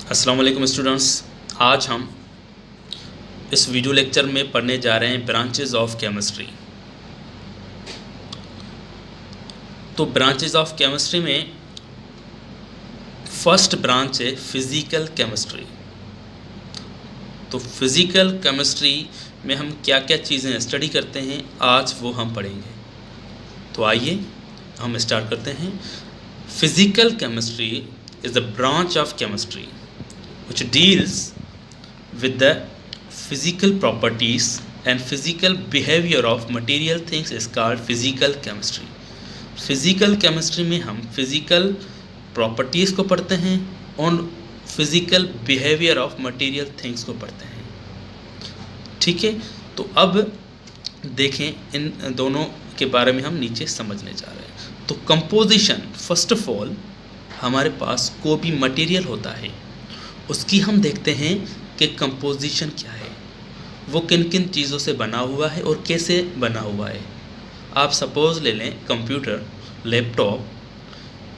अस्सलाम वालेकुम स्टूडेंट्स। आज हम इस वीडियो लेक्चर में पढ़ने जा रहे हैं ब्रांचेस ऑफ केमिस्ट्री। तो ब्रांचेस ऑफ केमिस्ट्री में फर्स्ट ब्रांच है फिज़िकल केमिस्ट्री। तो फिज़िकल केमिस्ट्री में हम क्या क्या चीज़ें स्टडी करते हैं आज वो हम पढ़ेंगे। तो आइए हम स्टार्ट करते हैं। Physical chemistry is the branch of chemistry which deals with the physical properties and physical behavior of material things is called physical chemistry. Physical chemistry में हम physical properties को पढ़ते हैं और physical behavior of material things को पढ़ते हैं। ठीक है, तो अब देखें इन दोनों के बारे में हम नीचे समझने जा रहे हैं। तो कंपोजिशन, फर्स्ट ऑफ ऑल हमारे पास कोई भी मटेरियल होता है उसकी हम देखते हैं कि कंपोजिशन क्या है, वो किन किन चीज़ों से बना हुआ है और कैसे बना हुआ है। आप सपोज़ ले लें कंप्यूटर, लैपटॉप,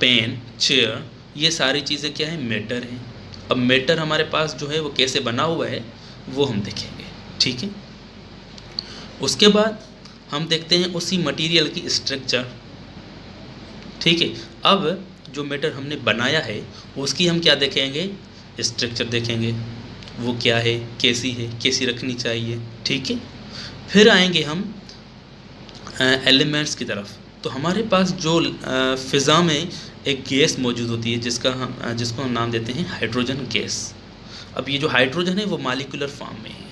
पेन, चेयर, ये सारी चीज़ें क्या है, मैटर हैं। अब मैटर हमारे पास जो है वो कैसे बना हुआ है वो हम देखेंगे। ठीक है, उसके बाद हम देखते हैं उसी मटेरियल की स्ट्रक्चर। ठीक है, अब जो मैटर हमने बनाया है उसकी हम क्या देखेंगे, स्ट्रक्चर देखेंगे, वो क्या है, कैसी रखनी चाहिए। ठीक है, फिर आएंगे हम एलिमेंट्स की तरफ। तो हमारे पास जो फ़िज़ा में एक गैस मौजूद होती है जिसको हम नाम देते हैं हाइड्रोजन गैस। अब ये जो हाइड्रोजन है वो मॉलिक्यूलर फॉर्म में है।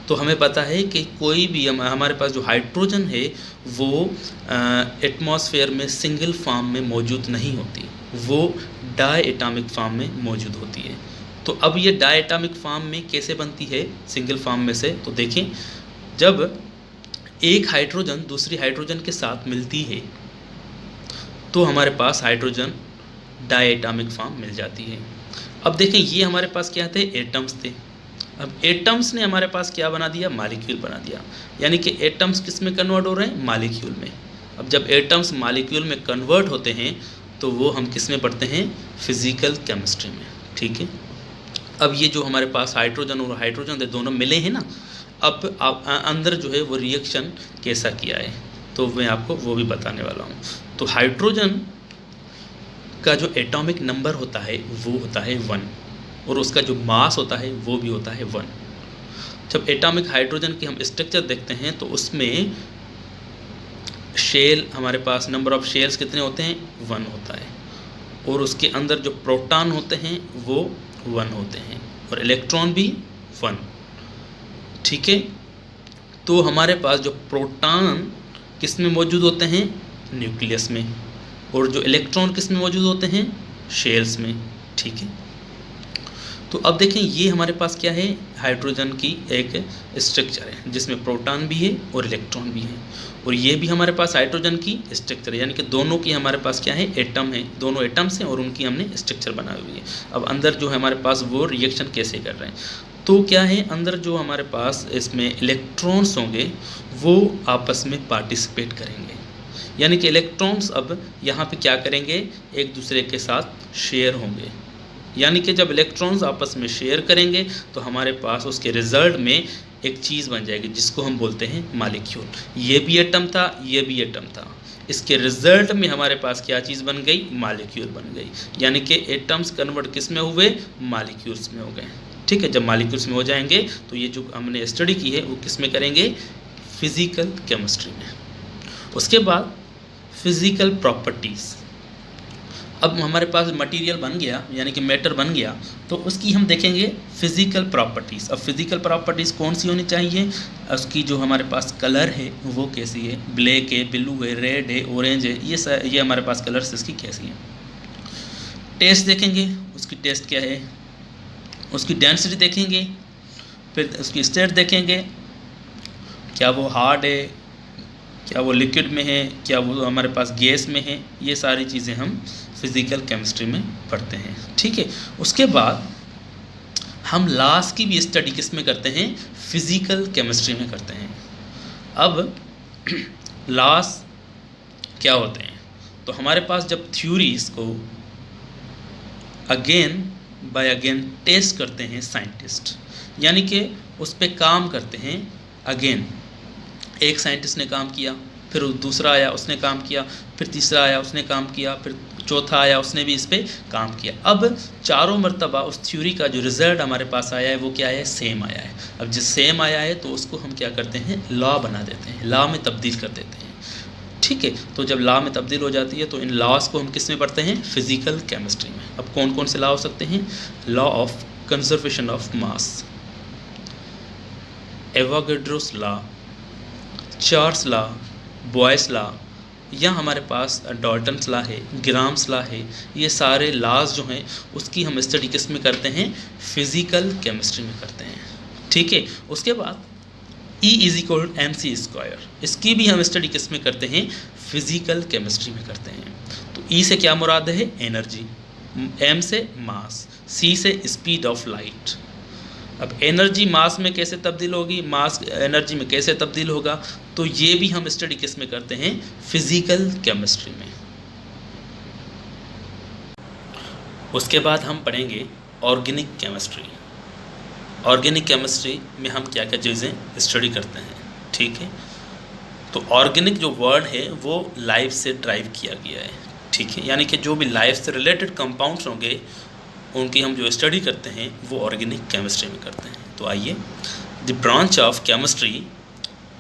तो हमें पता है कि कोई भी हमारे पास जो हाइड्रोजन है वो एटमॉस्फेयर में सिंगल फॉर्म में मौजूद नहीं होती, वो डाई एटॉमिक फॉर्म में मौजूद होती है। तो अब ये डाई एटॉमिक फॉर्म में कैसे बनती है सिंगल फॉर्म में से, तो देखें जब एक हाइड्रोजन दूसरी हाइड्रोजन के साथ मिलती है तो हमारे पास हाइड्रोजन डाई एटॉमिक फॉर्म मिल जाती है। अब देखें ये हमारे पास क्या थे, एटम्स थे। अब एटम्स ने हमारे पास क्या बना दिया, मॉलिक्यूल बना दिया। यानी कि एटम्स किस में कन्वर्ट हो रहे हैं, मॉलिक्यूल में। अब जब एटम्स मॉलिक्यूल में कन्वर्ट होते हैं तो वो हम किस में पढ़ते हैं, फिज़िकल केमिस्ट्री में। ठीक है, अब ये जो हमारे पास हाइड्रोजन और हाइड्रोजन दोनों मिले हैं ना, अब अंदर जो है वो रिएक्शन कैसा किया है तो मैं आपको वो भी बताने वाला हूँ। तो हाइड्रोजन का जो एटॉमिक नंबर होता है वो होता है 1 और उसका जो मास होता है वो भी होता है 1। जब एटॉमिक हाइड्रोजन की हम स्ट्रक्चर देखते हैं तो उसमें शेल, हमारे पास नंबर ऑफ शेल्स कितने होते हैं, 1 होता है। और उसके अंदर जो प्रोटॉन होते हैं वो 1 होते हैं और इलेक्ट्रॉन भी 1। ठीक है, तो हमारे पास जो प्रोटॉन किस में मौजूद होते हैं, न्यूक्लियस में, और जो इलेक्ट्रॉन किस में मौजूद होते हैं, शेल्स में। ठीक है, तो अब देखें ये हमारे पास क्या है, हाइड्रोजन की एक स्ट्रक्चर है जिसमें प्रोटॉन भी है और इलेक्ट्रॉन भी है। और ये भी हमारे पास हाइड्रोजन की स्ट्रक्चर है, यानी कि दोनों की हमारे पास क्या है, एटम है, दोनों एटम्स हैं और उनकी हमने स्ट्रक्चर बनाई हुई है। अब अंदर जो है हमारे पास वो रिएक्शन कैसे कर रहे हैं, तो क्या है, अंदर जो हमारे पास इसमें इलेक्ट्रॉन्स होंगे वो आपस में पार्टिसिपेट करेंगे। यानी कि इलेक्ट्रॉन्स अब यहाँ पे क्या करेंगे, एक दूसरे के साथ शेयर होंगे। यानी कि जब इलेक्ट्रॉन्स आपस में शेयर करेंगे तो हमारे पास उसके रिज़ल्ट में एक चीज़ बन जाएगी जिसको हम बोलते हैं मॉलिक्यूल। ये भी एटम था, ये भी एटम था, इसके रिज़ल्ट में हमारे पास क्या चीज़ बन गई, मॉलिक्यूल बन गई। यानी कि एटम्स कन्वर्ट किस में हुए, मॉलिक्यूल्स में हो गए। ठीक है, जब मॉलिक्यूल्स में हो जाएंगे तो ये जो हमने स्टडी की है वो किस में करेंगे, फिज़िकल केमिस्ट्री में। उसके बाद फिज़िकल प्रॉपर्टीज़। अब हमारे पास मटेरियल बन गया, यानी कि मैटर बन गया, तो उसकी हम देखेंगे फ़िज़िकल प्रॉपर्टीज़। अब फिज़िकल प्रॉपर्टीज़ कौन सी होनी चाहिए, उसकी जो हमारे पास कलर है वो कैसी है, ब्लैक है, ब्लू है, रेड है, ऑरेंज है, ये हमारे पास कलर्स इसकी कैसी हैं। टेस्ट देखेंगे, उसकी टेस्ट क्या है, उसकी डेंसिटी देखेंगे, फिर उसकी स्टेट देखेंगे, क्या वो हार्ड है, क्या वो लिक्विड में है, क्या वो हमारे पास गैस में है। ये सारी चीज़ें हम फिज़िकल केमिस्ट्री में पढ़ते हैं। ठीक है, उसके बाद हम लॉस की भी स्टडी किस में करते हैं, फिज़िकल केमिस्ट्री में करते हैं। अब लॉस क्या होते हैं, तो हमारे पास जब थ्योरीज को अगेन बाय अगेन टेस्ट करते हैं साइंटिस्ट, यानी कि उस पर काम करते हैं। अगेन एक साइंटिस्ट ने काम किया, फिर दूसरा आया उसने काम किया, फिर तीसरा आया उसने काम किया, फिर चौथा आया उसने भी इस पर काम किया। अब चारों मरतबा उस थ्योरी का जो रिज़ल्ट हमारे पास आया है वो क्या है, सेम आया है। अब जिस सेम आया है तो उसको हम क्या करते हैं, लॉ बना देते हैं, लॉ में तब्दील कर देते हैं। ठीक है, तो जब लॉ में तब्दील हो जाती है तो इन लॉज को हम किस में पढ़ते हैं, फिजिकल केमिस्ट्री में। अब कौन कौन से लॉ हो सकते हैं, law of conservation of mass, Avogadro's law, Charles law, boys law, या हमारे पास डॉल्टन्स लॉ है, ग्राम्स लॉ है। ये सारे लॉज जो हैं उसकी हम स्टडी किस में करते हैं, फिजिकल केमिस्ट्री में करते हैं। ठीक है, उसके बाद E = mc², इसकी भी हम स्टडी किस में करते हैं, फिजिकल केमिस्ट्री में करते हैं। तो E से क्या मुराद है, एनर्जी, M से मास, C से स्पीड ऑफ लाइट। अब एनर्जी मास में कैसे तब्दील होगी, मास एनर्जी में कैसे तब्दील होगा, तो ये भी हम स्टडी किस में करते हैं, फिजिकल केमिस्ट्री में। उसके बाद हम पढ़ेंगे ऑर्गेनिक केमिस्ट्री। ऑर्गेनिक केमिस्ट्री में हम क्या क्या चीज़ें स्टडी करते हैं। ठीक है, तो ऑर्गेनिक जो वर्ड है वो लाइफ से ड्राइव किया गया है। ठीक है, यानी कि जो भी लाइफ से रिलेटेड कंपाउंड्स होंगे उनकी हम जो स्टडी करते हैं वो ऑर्गेनिक केमिस्ट्री में करते हैं। तो आइए, the branch of chemistry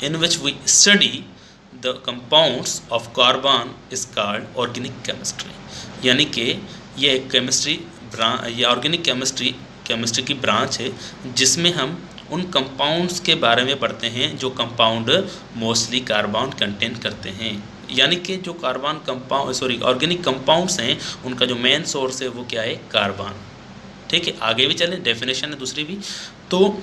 in which we study the compounds of carbon is called organic chemistry. यानी कि ये एक ये ऑर्गेनिक केमिस्ट्री की ब्रांच है जिसमें हम उन कंपाउंड्स के बारे में पढ़ते हैं जो कंपाउंड मोस्टली कार्बन कंटेन करते हैं। यानी कि जो ऑर्गेनिक कंपाउंड्स हैं उनका जो मेन सोर्स है वो क्या है, कार्बन। ठीक है, आगे भी चलें, डेफिनेशन है दूसरी भी। तो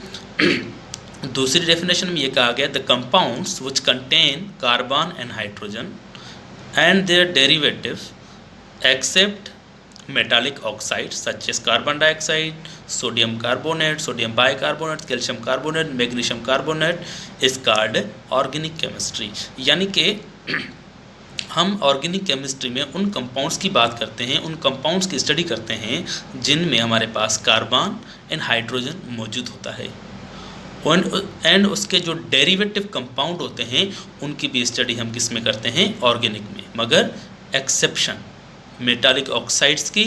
दूसरी डेफिनेशन में ये कहा गया, the compounds which contain carbon and hydrogen and their derivative except metallic oxides such as carbon dioxide, sodium carbonate, sodium bicarbonate, calcium carbonate, magnesium carbonate is called organic chemistry। यानी कि हम ऑर्गेनिक केमिस्ट्री में उन compounds की बात करते हैं, उन कंपाउंड्स की स्टडी करते हैं जिनमें हमारे पास कार्बन एंड हाइड्रोजन मौजूद होता है, एंड उसके जो डेरिवेटिव कंपाउंड होते हैं उनकी भी स्टडी हम किस में करते हैं, ऑर्गेनिक में। मगर एक्सेप्शन मेटालिक ऑक्साइड्स की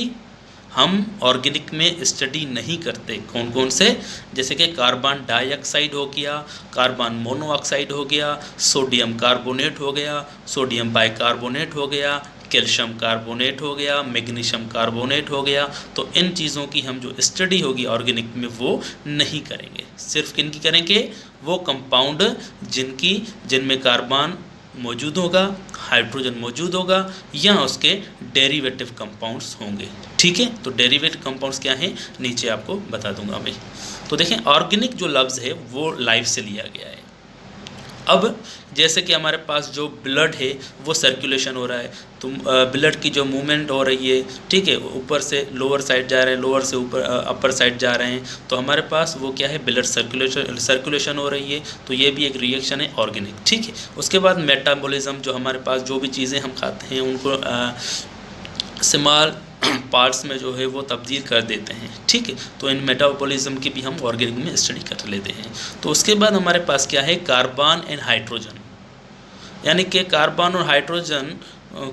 हम ऑर्गेनिक में स्टडी नहीं करते। कौन कौन से, जैसे कि कार्बन डाइऑक्साइड हो गया, कार्बन मोनोऑक्साइड हो गया, सोडियम कार्बोनेट हो गया, सोडियम बाइकार्बोनेट हो गया, कैल्शियम कार्बोनेट हो गया, मैग्नीशियम कार्बोनेट हो गया। तो इन चीज़ों की हम जो स्टडी होगी ऑर्गेनिक में वो नहीं करेंगे। सिर्फ किनकी करेंगे, वो कंपाउंड जिनमें कार्बन मौजूद होगा, हाइड्रोजन मौजूद होगा, या उसके डेरिवेटिव कंपाउंड्स होंगे। ठीक है, तो डेरिवेटिव कंपाउंड्स क्या हैं नीचे आपको बता दूंगा भाई। तो देखें, ऑर्गेनिक जो लफ्ज़ है वो लाइफ से लिया गया है। अब जैसे कि हमारे पास जो ब्लड है वो सर्कुलेशन हो रहा है, तो ब्लड की जो मूवमेंट हो रही है, ठीक है, ऊपर से लोअर साइड जा रहे हैं, लोअर से ऊपर अपर साइड जा रहे हैं, तो हमारे पास वो क्या है, ब्लड सर्कुलेशन हो रही है। तो ये भी एक रिएक्शन है ऑर्गेनिक। ठीक है, उसके बाद मेटाबॉलिज्म, जो हमारे पास जो भी चीज़ें हम खाते हैं उनको स्मॉल पार्ट्स में जो है वो तब्दील कर देते हैं। ठीक है, तो इन मेटाबॉलिज्म की भी हम ऑर्गेनिक में स्टडी कर लेते हैं। तो उसके बाद हमारे पास क्या है, कार्बन एंड हाइड्रोजन, यानी कि कार्बन और हाइड्रोजन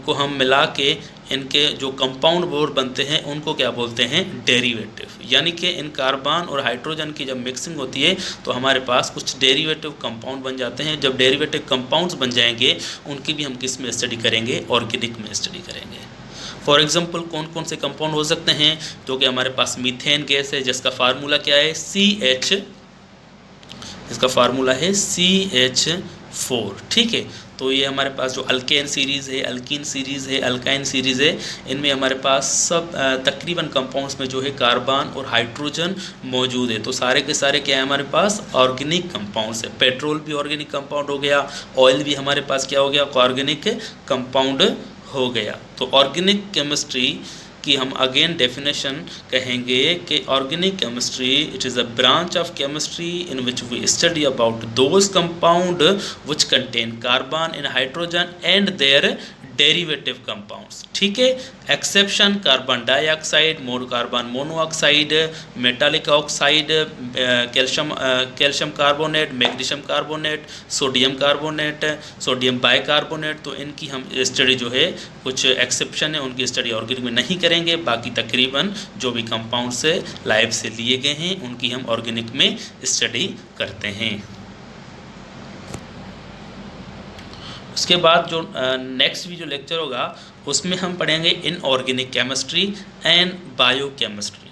को हम मिला के इनके जो कंपाउंड बोर्ड बनते हैं उनको क्या बोलते हैं, डेरिवेटिव। यानी कि इन कार्बन और हाइड्रोजन की जब मिक्सिंग होती है तो हमारे पास कुछ डेरिवेटिव कंपाउंड बन जाते हैं। जब डेरिवेटिव कंपाउंड्स बन जाएंगे उनकी भी हम किस में स्टडी करेंगे, ऑर्गेनिक में स्टडी करेंगे। फॉर एग्जांपल कौन कौन से कंपाउंड हो सकते हैं, जो कि हमारे पास मीथेन गैस है जिसका फार्मूला क्या है, CH, इसका फार्मूला है CH4। ठीक है, तो ये हमारे पास जो अल्केन सीरीज़ है, अल्कीन सीरीज़ है, अल्काइन सीरीज़ है, इनमें हमारे पास सब तकरीबन कंपाउंड्स में जो है कार्बन और हाइड्रोजन मौजूद है। तो सारे के सारे क्या है हमारे पास, ऑर्गेनिक कंपाउंड्स है। पेट्रोल भी ऑर्गेनिक कंपाउंड हो गया, ऑयल भी हमारे पास क्या हो गया, ऑर्गेनिक कंपाउंड हो गया। तो ऑर्गेनिक केमिस्ट्री की हम अगेन डेफिनेशन कहेंगे कि organic chemistry it is a branch of chemistry in which we study about those compound which contain carbon and hydrogen and their derivative compounds, ठीक है। Exception carbon dioxide, carbon monoxide, metallic oxide, calcium carbonate, magnesium carbonate, sodium carbonate, sodium bicarbonate. तो इनकी हम study जो है, कुछ exception है उनकी स्टडी ऑर्गेनिक में नहीं करेंगे, बाकी तकरीबन जो भी कंपाउंड्स लाइव से लिए गए हैं उनकी हम ऑर्गेनिक में स्टडी करते हैं। उसके बाद जो नेक्स्ट भी जो लेक्चर होगा उसमें हम पढ़ेंगे इनऑर्गेनिक केमिस्ट्री एंड बायोकेमिस्ट्री।